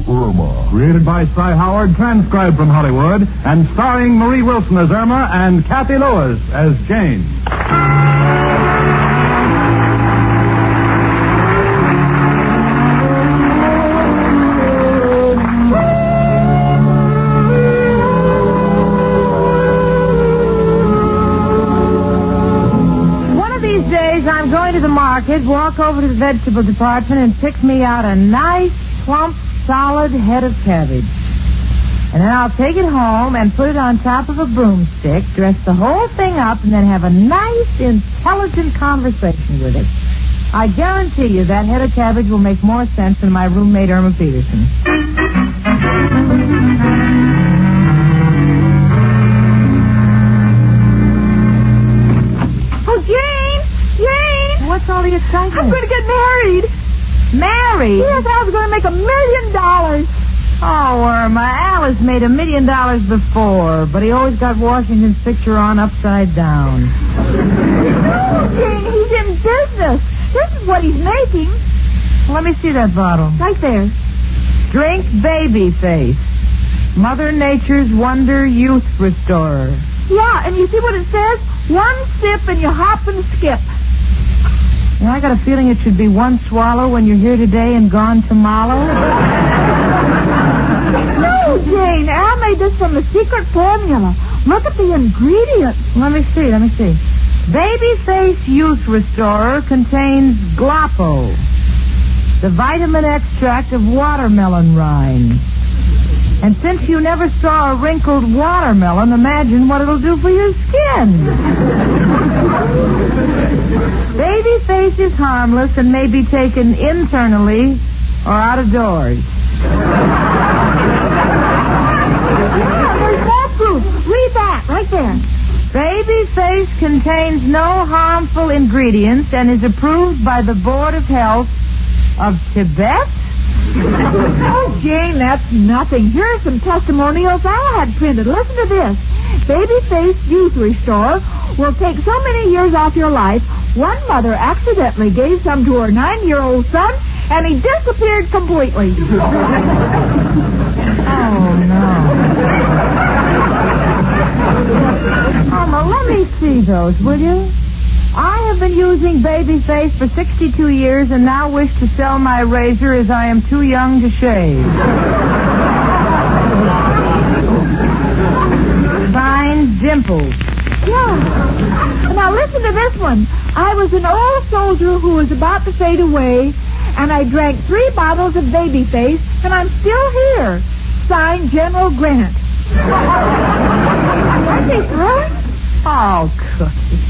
Irma. Created by Cy Howard, transcribed from Hollywood, and starring Marie Wilson as Irma and Kathy Lewis as Jane. I'm going to the market, walk over to the vegetable department, and pick me out a nice, plump, solid head of cabbage. And then I'll take it home and put it on top of a broomstick, dress the whole thing up, and then have a nice, intelligent conversation with it. I guarantee you that head of cabbage will make more sense than my roommate, Irma Peterson. What's all the excitement? I'm going to get married. Married? Yes, I was going to make $1 million. Oh, Irma, Alice made $1 million before, but he always got Washington's picture on upside down. No, Jane, he's in business. This is what he's making. Let me see that bottle. Right there. Drink Baby Face. Mother Nature's Wonder Youth Restorer. Yeah, and you see what it says? 1 sip and you hop and skip. Well, I got a feeling it should be 1 swallow when you're here today and gone tomorrow. No, Jane. Al made this from a secret formula. Look at the ingredients. Let me see. Babyface Youth Restorer contains Gloppo, the vitamin extract of watermelon rind. And since you never saw a wrinkled watermelon, imagine what it'll do for your skin. Babyface is harmless and may be taken internally or out of doors. There's more proof. Read that right there. Babyface contains no harmful ingredients and is approved by the Board of Health of Tibet. Oh, Jane, that's nothing. Here are some testimonials I had printed. Listen to this. Babyface Youth Restorer will take so many years off your life. One mother accidentally gave some to her 9-year-old son, and he disappeared completely. Oh, no. Mama, let me see those, will you? I have been using Babyface for 62 years and now wish to sell my razor as I am too young to shave. Signed, Dimples. Yeah. Now listen to this one. I was an old soldier who was about to fade away, and I drank 3 bottles of Babyface, and I'm still here. Signed, General Grant. Aren't they thrilling? Oh, Cookie.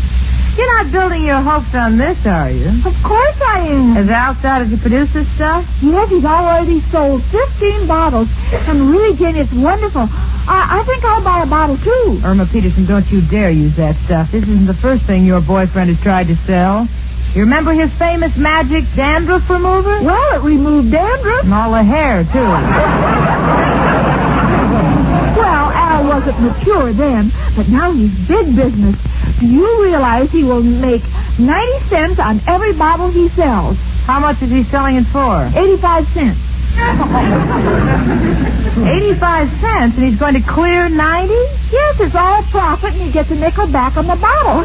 You're not building your hopes on this, are you? Of course I am. Has Al started to produce this stuff? Yes, he's already sold 15 bottles. And really, Jane, it's wonderful. I think I'll buy a bottle, too. Irma Peterson, don't you dare use that stuff. This isn't the first thing your boyfriend has tried to sell. You remember his famous magic dandruff remover? Well, it removed dandruff. And all the hair, too. Well, Al wasn't mature then, but now he's big business. Do you realize he will make 90 cents on every bottle he sells? How much is he selling it for? 85 cents. 85 cents, and he's going to clear 90? Yes, it's all profit, and he gets a nickel back on the bottle.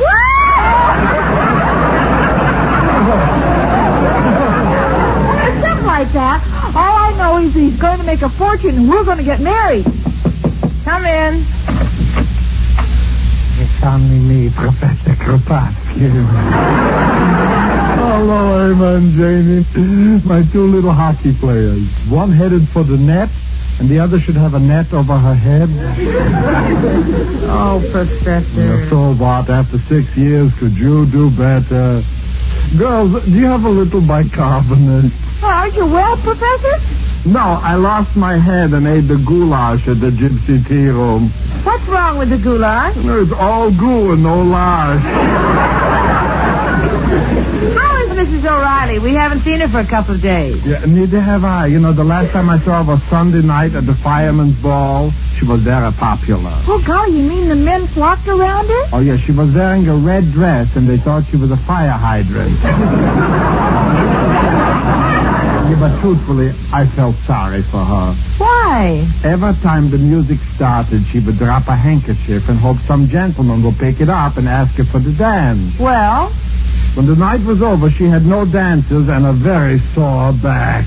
Something like that. All I know is he's going to make a fortune, and we're going to get married. Come in. It's only me, Professor Kropotkin. Hello, Irma and Janie. My 2 little hockey players. One headed for the net, and the other should have a net over her head. Oh, Professor. So what? After 6 years, could you do better? Girls, do you have a little bicarbonate? Oh, aren't you well, Professor? No, I lost my head and ate the goulash at the gypsy tea room. What's wrong with the goulash? It's all goo and no lash. How is Mrs. O'Reilly? We haven't seen her for a couple of days. Yeah, neither have I. You know, the last time I saw her was Sunday night at the fireman's ball. She was very popular. Oh, golly, you mean the men flocked around her? Oh, yeah, she was wearing a red dress, and they thought she was a fire hydrant. Yeah, but truthfully, I felt sorry for her. Why? Every time the music started, she would drop a handkerchief and hope some gentleman would pick it up and ask her for the dance. Well? When the night was over, she had no dancers and a very sore back.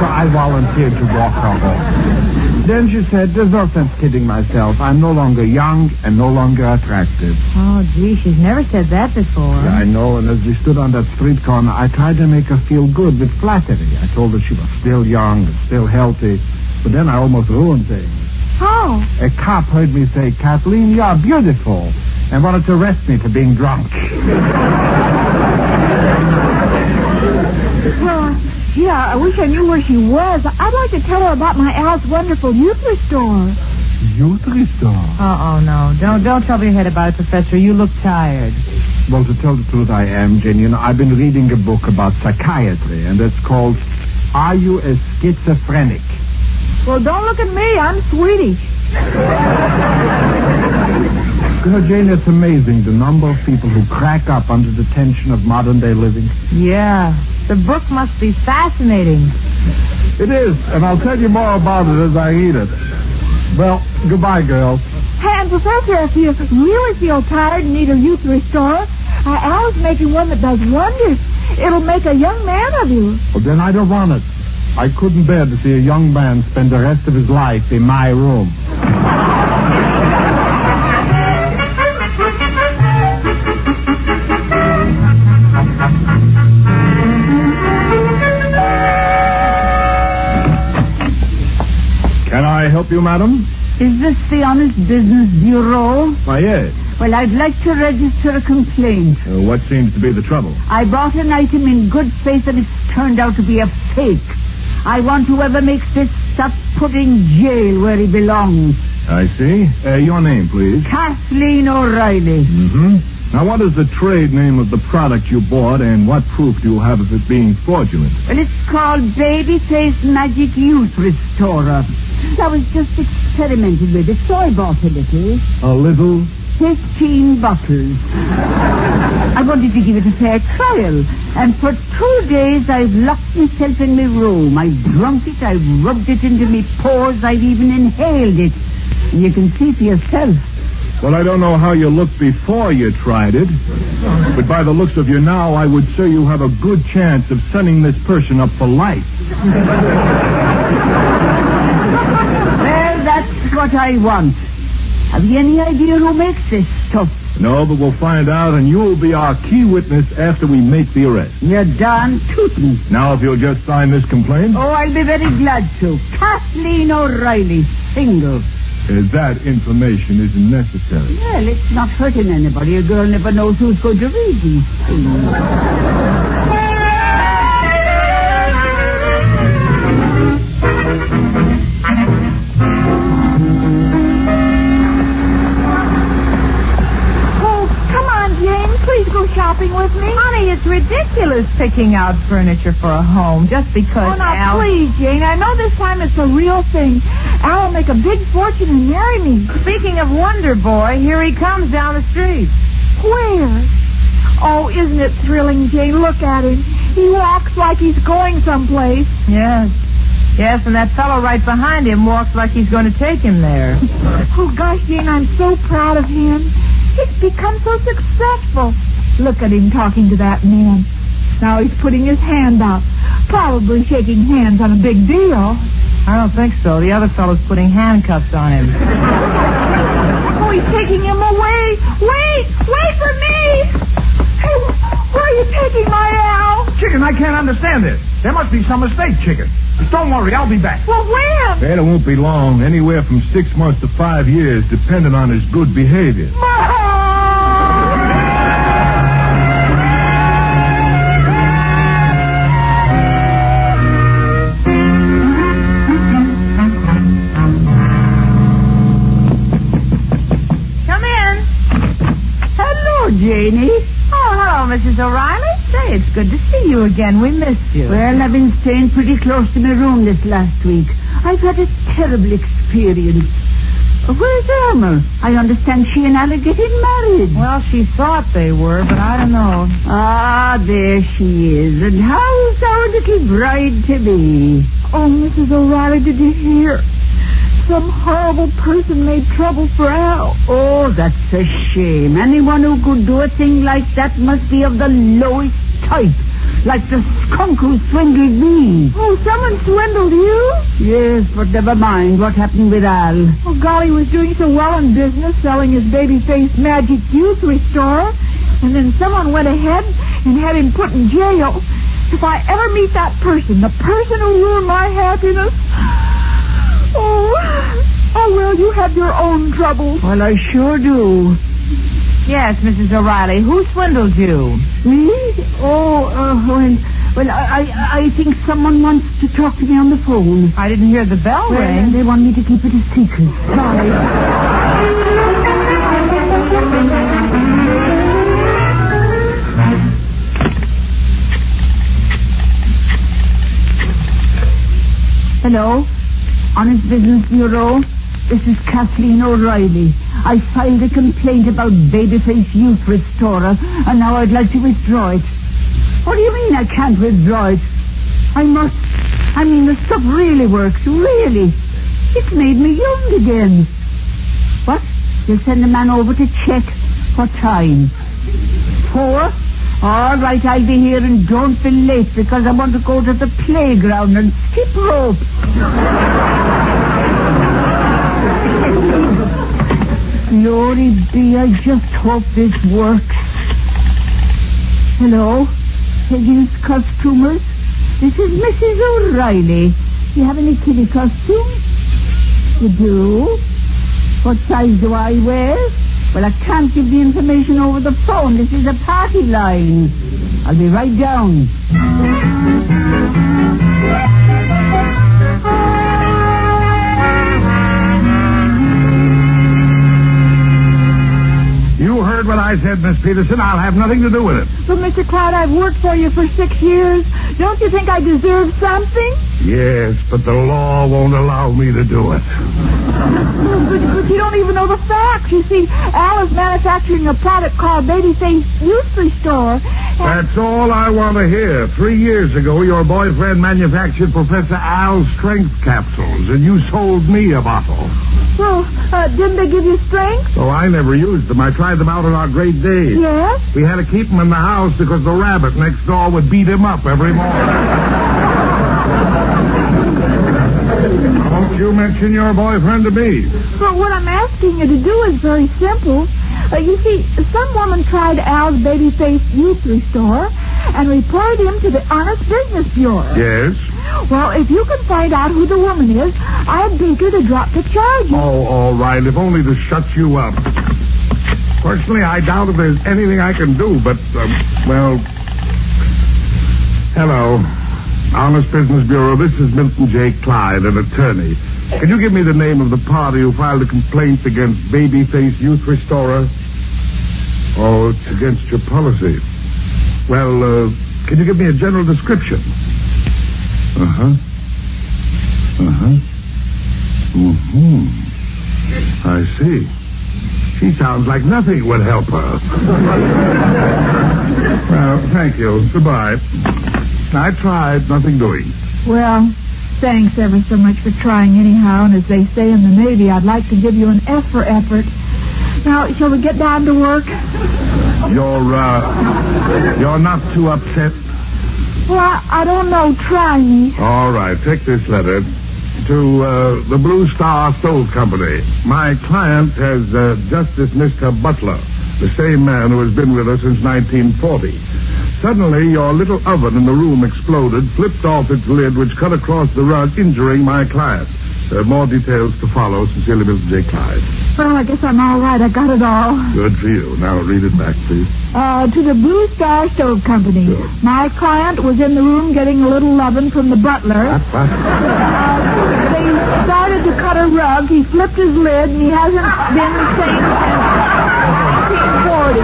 So I volunteered to walk her home. Then she said, there's no sense kidding myself. I'm no longer young and no longer attractive. Oh, gee, she's never said that before. Yeah, I know, and as we stood on that street corner, I tried to make her feel good with flattery. I told her she was still young and still healthy, but then I almost ruined things. How? A cop heard me say, Kathleen, you're beautiful, and wanted to arrest me for being drunk. Well, yeah, I wish I knew where she was. I'd like to tell her about my Al's wonderful youth restore. Youth restore? Oh, no. Don't trouble your head about it, Professor. You look tired. Well, to tell the truth, I am, Jenny. You know, I've been reading a book about psychiatry, and it's called Are You a Schizophrenic? Well, don't look at me. I'm Swedish. You know, Jane, it's amazing the number of people who crack up under the tension of modern-day living. Yeah. The book must be fascinating. It is, and I'll tell you more about it as I read it. Well, goodbye, girls. Hey, and Professor, if you really feel tired and need a youth restore, Al's making one that does wonders. It'll make a young man of you. Well, then I don't want it. I couldn't bear to see a young man spend the rest of his life in my room. Can I help you, madam? Is this the Honest Business Bureau? Why, yes. Well, I'd like to register a complaint. What seems to be the trouble? I bought an item in good faith and it's turned out to be a fake. I want whoever makes this stuff put in jail where he belongs. I see. Your name, please. Kathleen O'Reilly. Mm-hmm. Now, what is the trade name of the product you bought, and what proof do you have of it being fraudulent? Well, it's called Babyface Magic Youth Restorer. I was just experimenting with it, so I bought a little. A little? 15 bottles. I wanted to give it a fair trial. And for 2 days, I've locked myself in my room. I've drunk it, I've rubbed it into my pores, I've even inhaled it. And you can see for yourself. Well, I don't know how you looked before you tried it, but by the looks of you now, I would say you have a good chance of sending this person up for life. Well, that's what I want. Have you any idea who makes this stuff? No, but we'll find out, and you'll be our key witness after we make the arrest. You're darn tootin'. Now, if you'll just sign this complaint. Oh, I'll be very glad to. Kathleen O'Reilly, single. That information isn't necessary. Well, it's not hurting anybody. A girl never knows who's going to read these things. Shopping with me? Honey, it's ridiculous picking out furniture for a home just because Oh, now, Al... please, Jane. I know this time it's a real thing. Al will make a big fortune and marry me. Speaking of Wonder Boy, here he comes down the street. Where? Oh, isn't it thrilling, Jane? Look at him. He walks like he's going someplace. Yes. Yes, and that fellow right behind him walks like he's going to take him there. Oh, gosh, Jane, I'm so proud of him. He's become so successful. Look at him talking to that man. Now he's putting his hand out, probably shaking hands on a big deal. I don't think so. The other fellow's putting handcuffs on him. Oh, he's taking him away. Wait for me. Hey, where are you taking my Al? Chicken, I can't understand this. There must be some mistake, Chicken. Don't worry, I'll be back. Well, when? It won't be long. Anywhere from 6 months to 5 years, depending on his good behavior. Janie. Oh, hello, Mrs. O'Reilly. Say, it's good to see you again. We missed you. Well, I've been staying pretty close to my room this last week. I've had a terrible experience. Where's Irma? I understand she and Al are getting married. Well, she thought they were, but I don't know. Ah, there she is. And how's our little bride-to-be? Oh, Mrs. O'Reilly, did you hear? Some horrible person made trouble for Al. Oh, that's a shame. Anyone who could do a thing like that must be of the lowest type. Like the skunk who swindled me. Oh, someone swindled you? Yes, but never mind what happened with Al. Oh, golly, he was doing so well in business, selling his baby-faced magic youth restorer. And then someone went ahead and had him put in jail. If I ever meet that person, the person who ruined my happiness... Oh, well, you have your own troubles. Well, I sure do. Yes, Mrs. O'Reilly. Who swindled you? Me? Well, I think someone wants to talk to me on the phone. I didn't hear the bell ring. They want me to keep it a secret. Sorry. Hello? Honest Business Bureau? This is Kathleen O'Reilly. I filed a complaint about Babyface Youth Restorer, and now I'd like to withdraw it. What do you mean I can't withdraw it? I must. I mean, the stuff really works, really. It's made me young again. What? You'll send a man over to check? What time? 4? All right, I'll be here, and don't be late, because I want to go to the playground and skip rope. Glory be, I just hope this works. Hello? Higgins Costumers? This is Mrs. O'Reilly. Do you have any kitty costumes? You do? What size do I wear? Well, I can't give the information over the phone. This is a party line. I'll be right down. You heard what I said, Miss Peterson. I'll have nothing to do with it. But, Mr. Clyde, I've worked for you for 6 years. Don't you think I deserve something? Yes, but the law won't allow me to do it. But you don't even know the facts. You see, Al is manufacturing a product called Babyface Youth Restorer. That's all I want to hear. 3 years ago, your boyfriend manufactured Professor Al's strength capsules, and you sold me a bottle. Well, didn't they give you strength? Oh, I never used them. I tried them out on our great days. Yes? We had to keep them in the house because the rabbit next door would beat him up every morning. Don't you mention your boyfriend to me. But what I'm asking you to do is very simple. You see, some woman tried Al's Babyface Youth Restorer and reported him to the Honest Business Bureau. Yes? Well, if you can find out who the woman is, I'd beg her to drop the charges. Oh, all right. If only to shut you up. Personally, I doubt if there's anything I can do, but, well... Hello. Honest Business Bureau, this is Milton J. Clyde, an attorney. Can you give me the name of the party who filed a complaint against Babyface Youth Restorer? Oh, it's against your policy. Well, can you give me a general description? I see. She sounds like nothing would help her. Well, thank you. Goodbye. I tried. Nothing doing. Well, thanks ever so much for trying anyhow. And as they say in the Navy, I'd like to give you an F for effort. Now, shall we get down to work? You're not too upset? Well, I don't know. Try me. All right. Take this letter to the Blue Star Stove Company. My client has just dismissed her butler, the same man who has been with her since 1940. Suddenly, your little oven in the room exploded, flipped off its lid, which cut across the rug, injuring my client. More details to follow. Sincerely, Mr. J. Clyde. Well, I guess I'm all right. I got it all. Good for you. Now read it back, please. To the Blue Star Stove Company. Sure. My client was in the room getting a little lovin' from the butler. What? They started to cut a rug. He flipped his lid, and he hasn't been the same since 1940.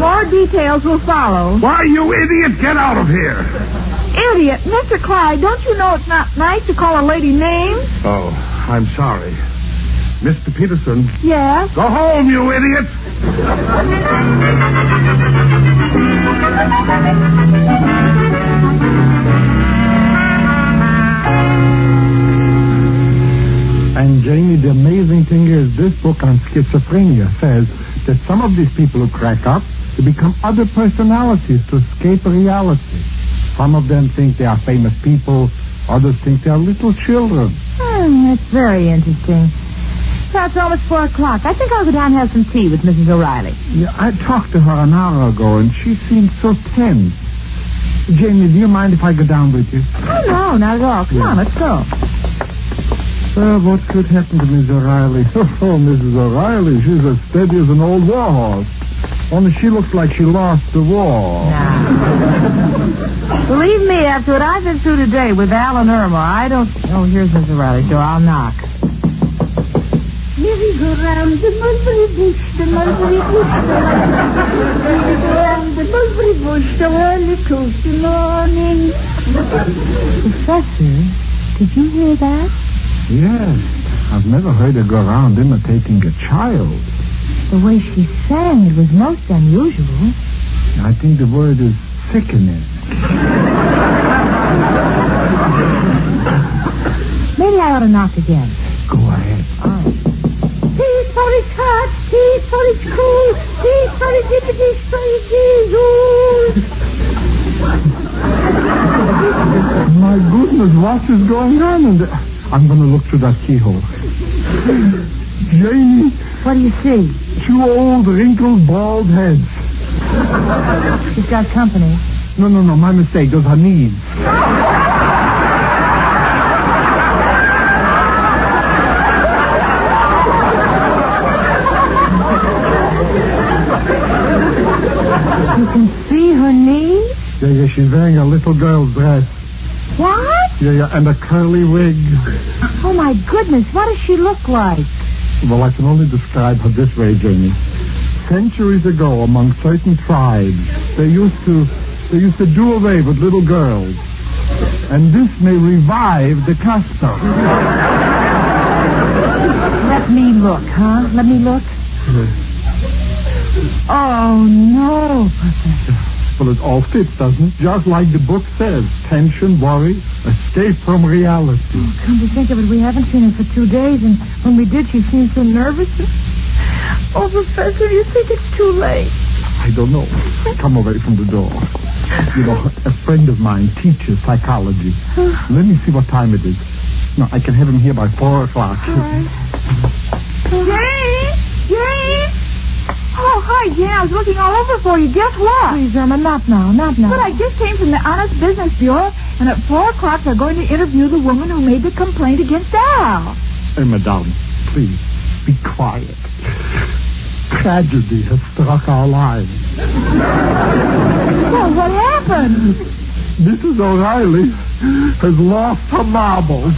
More details will follow. Why, you idiot, get out of here. Idiot. Mr. Clyde, don't you know it's not nice to call a lady names? Oh, I'm sorry. Mr. Peterson. Yes? Go home, you idiot! And Jamie, the amazing thing is, this book on schizophrenia says that some of these people who crack up, they become other personalities to escape reality. Some of them think they are famous people. Others think they are little children. That's very interesting. So it's almost 4 o'clock. I think I'll go down and have some tea with Mrs. O'Reilly. Yeah, I talked to her an hour ago, and she seemed so tense. Jamie, do you mind if I go down with you? Oh, no, not at all. Come on, let's go. What could happen to Miss O'Reilly? Oh, Mrs. O'Reilly, she's as steady as an old war horse. Only she looks like she lost the war. Nah. Believe me, after what I've been through today with Al and Irma, I don't... Oh, here's Miss O'Reilly's door. I'll knock. Merry-go-round, the mulberry bush, the mulberry bush, the mulberry bush, the early Tuesday morning. Professor, did you hear that? Yes. I've never heard her go around imitating a child. The way she sang, it was most unusual. I think the word is sickening. Maybe I ought to knock again. Go ahead. All right. Tea for its hot, tea for its cool, tea for its dippity, for its Jesus. My goodness, what is going on in there? I'm going to look through that keyhole. Jamie. What do you see? 2 old, wrinkled, bald heads. She's got company. No, my mistake. Those are knees. You can see her knees? Yeah, she's wearing a little girl's dress. What? Yeah, and a curly wig. Oh, my goodness. What does she look like? Well, I can only describe her this way, Jamie. Centuries ago, among certain tribes, they used to do away with little girls. And this may revive the custom. Let me look, huh? Let me look. Oh, no, Professor. Well, it all fits, doesn't it? Just like the book says. Tension, worry, escape from reality. Oh, come to think of it, we haven't seen her for 2 days, and when we did, she seemed so nervous. Oh, Professor, do you think it's too late? I don't know. Come away from the door. You know, a friend of mine teaches psychology. Let me see what time it is. No, I can have him here by 4 o'clock. All right. Jane! Oh, hi, Jane. I was looking all over for you. Guess what? Please, Irma, not now. But I just came from the Honest Business Bureau, and at 4 o'clock they're going to interview the woman who made the complaint against Al. Madame, please, be quiet. Tragedy has struck our lives. Well, what happened? Mrs. O'Reilly has lost her marbles.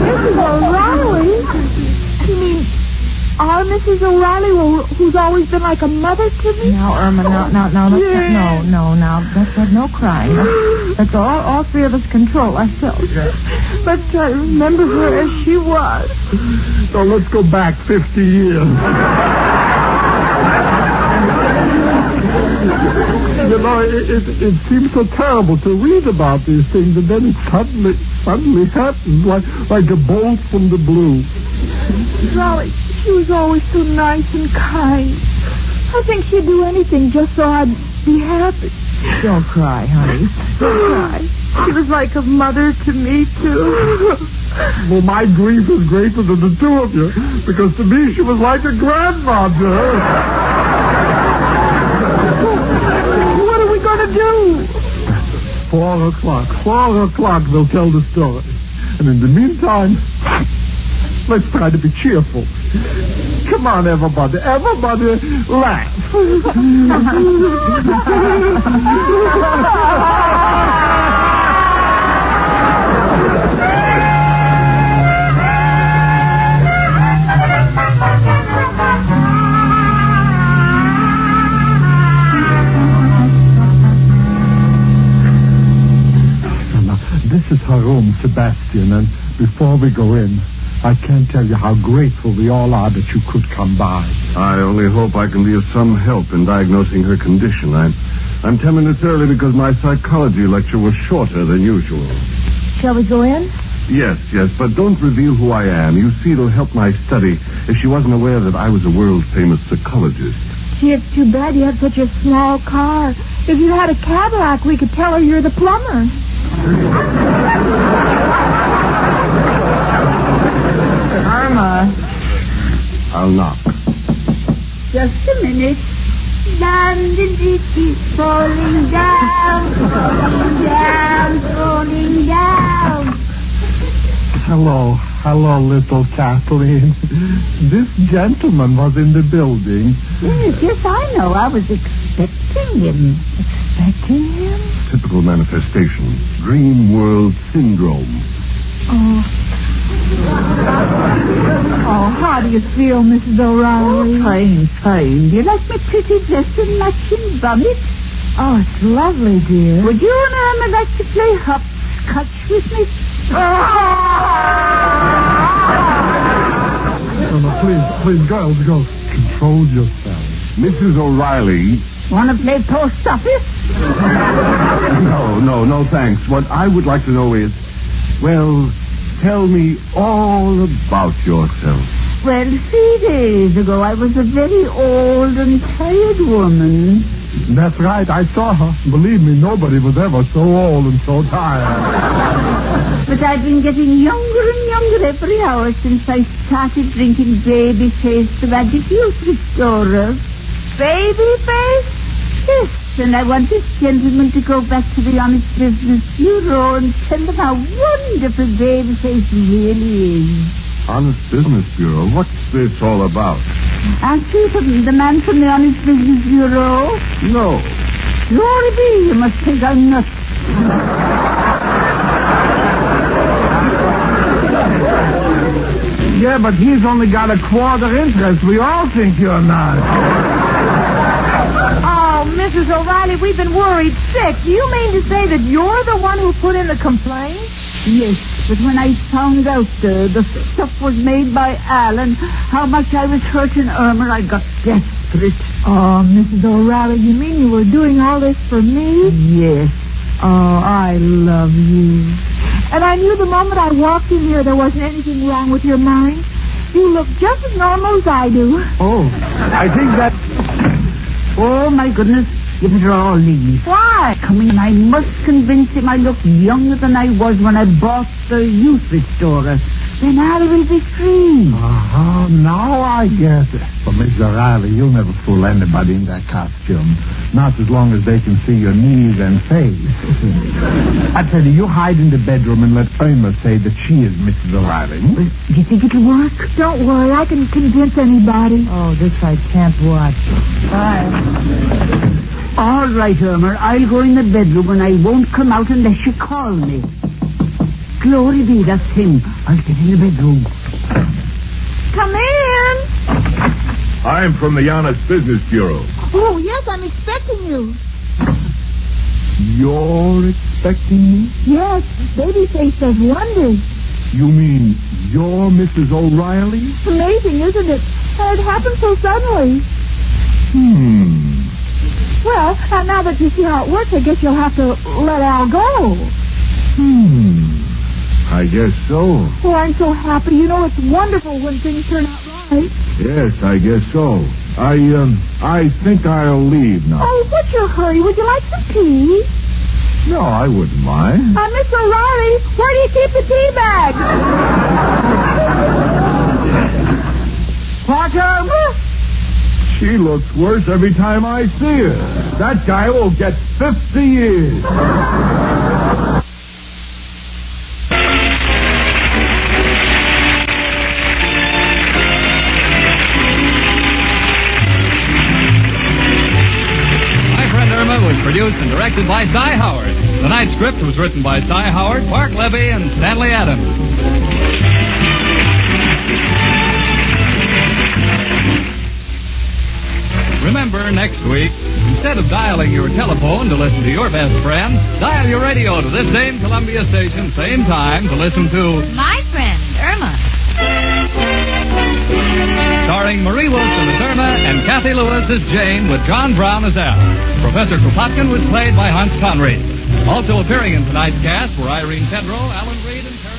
Mrs. O'Reilly? You mean our Mrs. O'Reilly, who's always been like a mother to me? Now, Irma, no, that's no crying. That's all 3 of us control ourselves. But I remember her as she was. So let's go back 50 years. You know, it seems so terrible to read about these things, and then it suddenly happens like a bolt from the blue. Golly, she was always so nice and kind. I think she'd do anything just so I'd be happy. Don't cry, honey. Don't cry. She was like a mother to me, too. Well, my grief is greater than the 2 of you, because to me she was like a grandmother. What are we going to do? 4 o'clock. 4 o'clock they'll tell the story. And in the meantime, let's try to be cheerful. Come on, everybody. Everybody laugh. This is her room, Sebastian, and before we go in, I can't tell you how grateful we all are that you could come by. I only hope I can be of some help in diagnosing her condition. I'm 10 minutes early because my psychology lecture was shorter than usual. Shall we go in? Yes, but don't reveal who I am. You see, it'll help my study if she wasn't aware that I was a world-famous psychologist. Gee, it's too bad you have such a small car. If you had a Cadillac, we could tell her you're the plumber. Irma. I'll knock. Just a minute. London is falling down, falling down, falling down. Hello, little Kathleen. This gentleman was in the building. Yes, I know. I was expecting him. Expecting him? Typical manifestation. Dream world syndrome. Oh, how do you feel, Mrs. O'Reilly? Fine. Do you like my pretty dress and matching bonnet? Oh, it's lovely, dear. Would you and Irma like to play hopscotch with me? No, please, girls, control yourselves. Mrs. O'Reilly. Want to play post office? No, thanks. What I would like to know is, well, tell me all about yourself. Well, 3 days ago, I was a very old and tired woman. That's right, I saw her. Believe me, nobody was ever so old and so tired. But I've been getting younger and younger every hour since I started drinking Babyface, the magic youth restorer. Babyface? Yes, and I want this gentleman to go back to the Honest Business Bureau and tell them how wonderful Babyface really is. Honest Business Bureau? What's this all about? Aren't you the man from the Honest Business Bureau? No. Glory be, you must think I'm nuts. Yeah, but he's only got a quarter interest. We all think you're not. Oh, Mrs. O'Reilly, we've been worried sick. Do you mean to say that you're the one who put in the complaint? Yes, but when I found out the stuff was made by Alan, how much I was hurting Irma, I got desperate. Oh, Mrs. O'Reilly, you mean you were doing all this for me? Yes. Oh, I love you. And I knew the moment I walked in here there wasn't anything wrong with your mind. You look just as normal as I do. Oh, I think that... Oh, my goodness. You better all leave. Why? Come in. I must convince him I look younger than I was when I bought the youth restorer. Then I will be free. Now I get it. But, Miss O'Reilly, you'll never fool anybody in that costume. Not as long as they can see your knees and face. I tell you, you hide in the bedroom and let Irma say that she is Mrs. O'Reilly. Do you think it'll work? Don't worry, I can convince anybody. Oh, this I can't watch. Bye. All right, Irma. I'll go in the bedroom and I won't come out unless you call me. Glory be, that's him. I'll get in the bedroom. Come in. I'm from the Honest Business Bureau. Oh, yes, I'm expecting you. You're expecting me? Yes, Babyface does wonders. You mean you're Mrs. O'Reilly? It's amazing, isn't it? And it happened so suddenly. Well, now that you see how it works, I guess you'll have to let Al go. I guess so. Oh, I'm so happy. You know, it's wonderful when things turn out right. Yes, I guess so. I think I'll leave now. Oh, what's your hurry? Would you like some tea? No, I wouldn't mind. Miss O'Reilly, where do you keep the tea bag? Parker! She looks worse every time I see her. That guy will get 50 years. Friend Irma was produced and directed by Cy Howard. Tonight's script was written by Cy Howard, Mark Levy, and Stanley Adams. Remember, next week, instead of dialing your telephone to listen to your best friend, dial your radio to this same Columbia station, same time, to listen to My Friend Irma. starring Marie Wilson as Irma and Kathy Lewis as Jane with John Brown as Al. Professor Kropotkin was played by Hans Conried. Also appearing in tonight's cast were Irene Tedrow, Alan Reed, and Terry